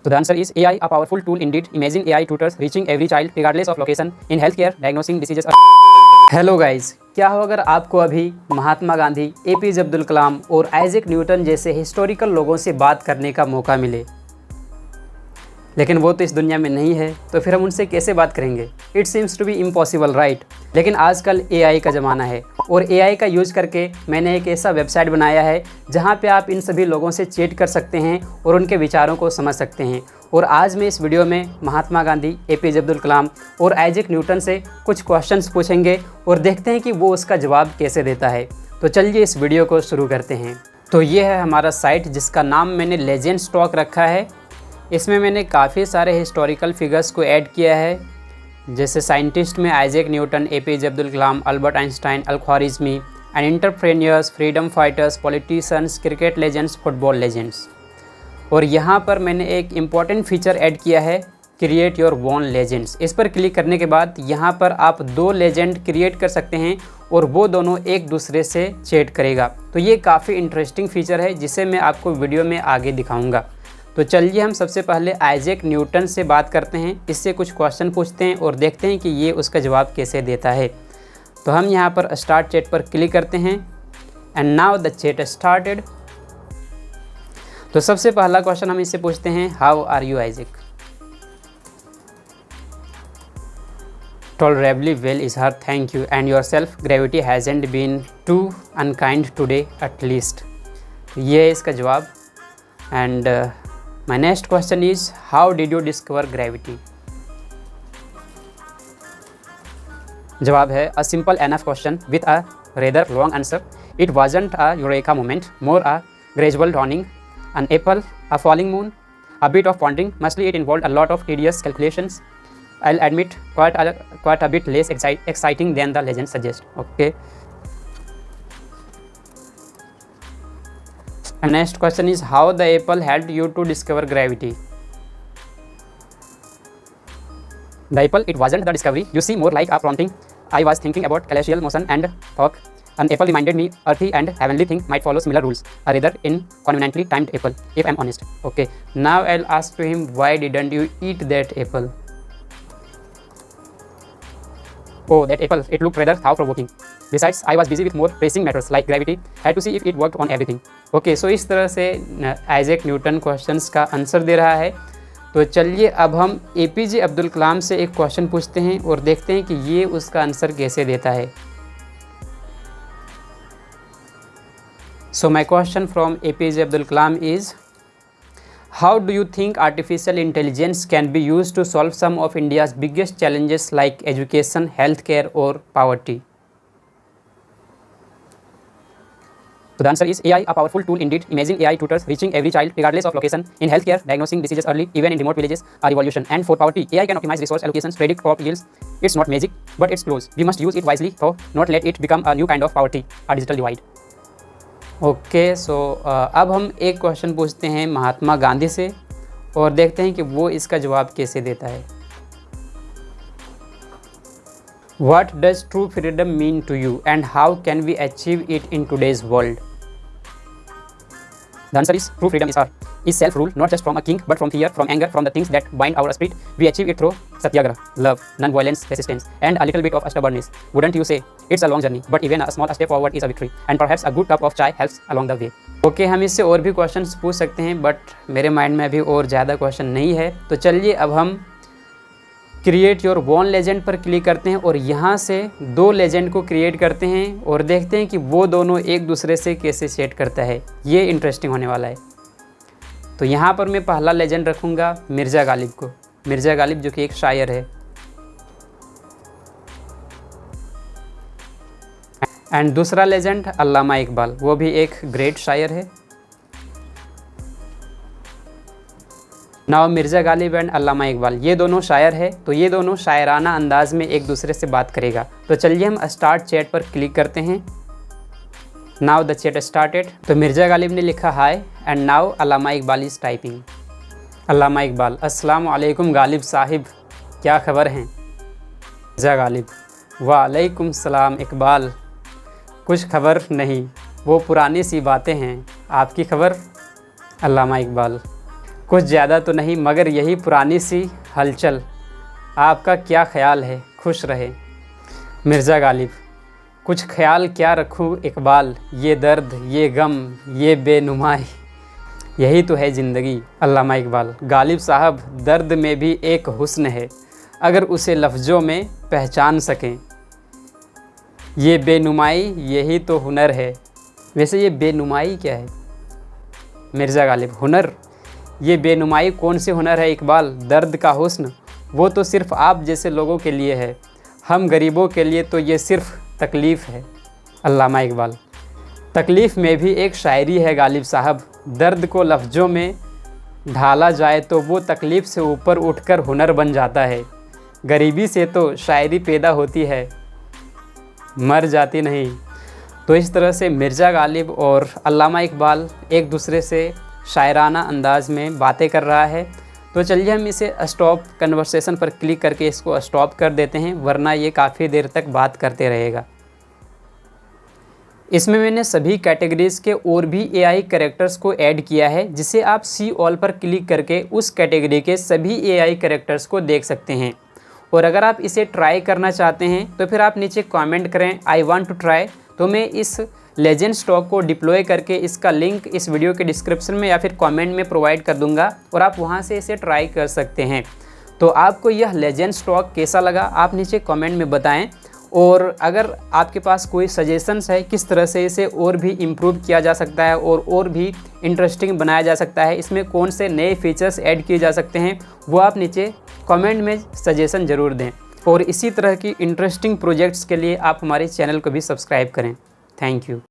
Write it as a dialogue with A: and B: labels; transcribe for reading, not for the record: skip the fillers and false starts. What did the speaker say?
A: So the answer is AI, a powerful tool indeed. Imagine AI tutors reaching every child regardless of location in healthcare, diagnosing diseases. Hello guys, क्या हो अगर आपको अभी Mahatma Gandhi, APJ Abdul कलाम और Isaac Newton जैसे historical लोगों से बात करने का मौका मिले, लेकिन वो तो इस दुनिया में नहीं है, तो फिर हम उनसे कैसे बात करेंगे? It seems to be impossible, right? लेकिन आजकल एआई का ज़माना है और एआई का यूज़ करके मैंने एक ऐसा वेबसाइट बनाया है जहाँ पे आप इन सभी लोगों से चैट कर सकते हैं और उनके विचारों को समझ सकते हैं। और आज मैं इस वीडियो में महात्मा गांधी, एपीजे अब्दुल कलाम और आइजैक न्यूटन से कुछ क्वेश्चंस पूछेंगे और देखते हैं कि वो उसका जवाब कैसे देता है। तो चलिए इस वीडियो को शुरू करते हैं। तो ये है हमारा साइट जिसका नाम मैंने लेजेंड्स टॉक रखा है। इसमें मैंने काफ़ी सारे हिस्टोरिकल फिगर्स को ऐड किया है, जैसे साइंटिस्ट में Isaac Newton, APJ Abdul Kalam, Albert Einstein, Al-Khwarizmi, and entrepreneurs, freedom fighters, politicians, cricket legends, football legends. और यहाँ पर मैंने एक इम्पॉर्टेंट फीचर ऐड किया है, क्रिएट योर ओन लेजेंड्स। इस पर क्लिक करने के बाद यहाँ पर आप 2 लेजेंड क्रिएट कर सकते हैं और वो दोनों एक दूसरे से चैट करेगा। तो ये काफ़ी इंटरेस्टिंग फीचर है जिसे मैं आपको वीडियो में आगे दिखाऊंगा। तो चलिए हम सबसे पहले आइजैक न्यूटन से बात करते हैं, इससे कुछ क्वेश्चन पूछते हैं और देखते हैं कि ये उसका जवाब कैसे देता है। तो हम यहाँ पर स्टार्ट चैट पर क्लिक करते हैं and now the chat started. तो सबसे पहला क्वेश्चन हम इससे पूछते हैं, how are you Isaac? Tolerably well is her, thank you, and yourself, gravity hasn't been too unkind today at least. ये है इसका जवाब। And my next question is, how did you discover gravity? जवाब है, a simple enough question with a rather long answer. It wasn't a eureka moment, more a gradual dawning, an apple, a falling moon, a bit of pondering. Mostly it involved a lot of tedious calculations. I'll admit quite a bit less exciting than the legend suggests. Okay. And next question is, how the apple helped you to discover gravity? The apple, it wasn't the discovery. You see, more like a prompting. I was thinking about celestial motion and thought an apple reminded me earthy and heavenly thing might follow similar rules. A rather inconveniently timed apple, if I'm honest. Okay, now I'll ask to him, why didn't you eat that apple? Oh, that apple, it looked rather thought-provoking. Besides, I was busy with more pressing matters like gravity. Had to see if it worked on everything. Okay, so इस तरह से Isaac Newton questions का answer दे रहा है। तो चलिए अब हम एपीजे अब्दुल कलाम से एक क्वेश्चन पूछते हैं और देखते हैं कि ये उसका आंसर कैसे देता है। So my question from APJ Abdul Kalam is, how do you think artificial intelligence can be used to solve some of India's biggest challenges like education, healthcare or poverty? So the answer is AI, a powerful tool indeed. Imagine AI tutors reaching every child regardless of location in healthcare, diagnosing diseases early, even in remote villages, a revolution. And for poverty, AI can optimize resource allocations, predict crop yields. It's not magic, but it's close. We must use it wisely, though not let it become a new kind of poverty, a digital divide. Okay, so अब हम एक question पूछते हैं महात्मा गांधी से और देखते हैं कि वो इसका जवाब कैसे देता है। What does true freedom mean to you and how can we achieve it in today's world? The answer is, true freedom is self-rule, not just from a king, but from fear, from anger, from the things that bind our spirit. We achieve it through satyagraha, love, non-violence, resistance, and a little bit of stubbornness. Wouldn't you say? It's a long journey, but even a small step forward is a victory. And perhaps a good cup of chai helps along the way. Okay, हम इससे और भी questions पूछ सकते हैं, but मेरे mind में अभी और ज़्यादा क्वेश्चन नहीं है। तो चलिए अब हम क्रिएट योर ओन लेजेंड पर क्लिक करते हैं और यहाँ से 2 लेजेंड को क्रिएट करते हैं और देखते हैं कि वो दोनों एक दूसरे से कैसे चैट करता है। ये इंटरेस्टिंग होने वाला है। तो यहाँ पर मैं पहला लेजेंड रखूँगा मिर्ज़ा गालिब को। मिर्ज़ा गालिब जो कि एक शायर है। एंड दूसरा लेजेंड अल्लामा इकबाल, वो भी एक ग्रेट शायर है। नाउ मिर्ज़ा गालिब एंड अल्लामा इकबाल, ये दोनों शायर है, तो ये दोनों शायराना अंदाज में एक दूसरे से बात करेगा। तो चलिए हम स्टार्ट चैट पर क्लिक करते हैं। Now the chat started. तो मिर्ज़ा गालिब ने लिखा hi and now Allama Iqbal is typing. Allama Iqbal, अस्सलाम वालेकुम गालिब साहिब, क्या खबर हैं? मिर्ज़ा गालिब, वालेकुम सलाम इकबाल, कुछ खबर नहीं, वो पुरानी सी बातें हैं, आपकी खबर? अल्लामा इकबाल, कुछ ज़्यादा तो नहीं मगर यही पुरानी सी हलचल, आपका क्या ख्याल है, खुश रहे। मिर्ज़ा गालिब। कुछ ख्याल क्या रखूं इकबाल, ये दर्द ये गम ये बेनुमाई, यही तो है ज़िंदगी। अल्लामा इकबाल। गालिब साहब, दर्द में भी एक हुस्न है, अगर उसे लफ्ज़ों में पहचान सकें, ये बेनुमाई यही तो हुनर है। वैसे ये बेनुमाई क्या है मिर्ज़ा गालिब? हुनर? ये बेनुमाई कौन से हुनर है इकबाल? दर्द का हुस्न वो तो सिर्फ़ आप जैसे लोगों के लिए है, हम गरीबों के लिए तो ये सिर्फ़ तकलीफ़ है। अल्लामा इकबाल। तकलीफ़ में भी एक शायरी है गालिब साहब, दर्द को लफ्ज़ों में ढाला जाए तो वो तकलीफ़ से ऊपर उठकर हुनर बन जाता है। गरीबी से तो शायरी पैदा होती है, मर जाती नहीं। तो इस तरह से मिर्ज़ा गालिब और अल्लामा इकबाल एक दूसरे से शायराना अंदाज़ में बातें कर रहा है। तो चलिए हम इसे स्टॉप कन्वर्सेशन पर क्लिक करके इसको स्टॉप कर देते हैं, वरना ये काफ़ी देर तक बात करते रहेगा। इसमें मैंने सभी कैटेगरीज़ के और भी एआई कैरेक्टर्स को ऐड किया है, जिसे आप सी ऑल पर क्लिक करके उस कैटेगरी के सभी एआई कैरेक्टर्स को देख सकते हैं। और अगर आप इसे ट्राई करना चाहते हैं तो फिर आप नीचे कमेंट करें आई वांट टू ट्राई, तो मैं इस लेजेंड स्टॉक को डिप्लॉय करके इसका लिंक इस वीडियो के डिस्क्रिप्शन में या फिर कमेंट में प्रोवाइड कर दूंगा और आप वहां से इसे ट्राई कर सकते हैं। तो आपको यह लेजेंड स्टॉक कैसा लगा आप नीचे कमेंट में बताएं। और अगर आपके पास कोई सजेशंस है किस तरह से इसे और भी इम्प्रूव किया जा सकता है और भी इंटरेस्टिंग बनाया जा सकता है, इसमें कौन से नए फीचर्स ऐड किए जा सकते हैं, वो आप नीचे कमेंट में सजेशन ज़रूर दें। और इसी तरह की इंटरेस्टिंग प्रोजेक्ट्स के लिए आप हमारे चैनल को भी सब्सक्राइब करें। Thank you.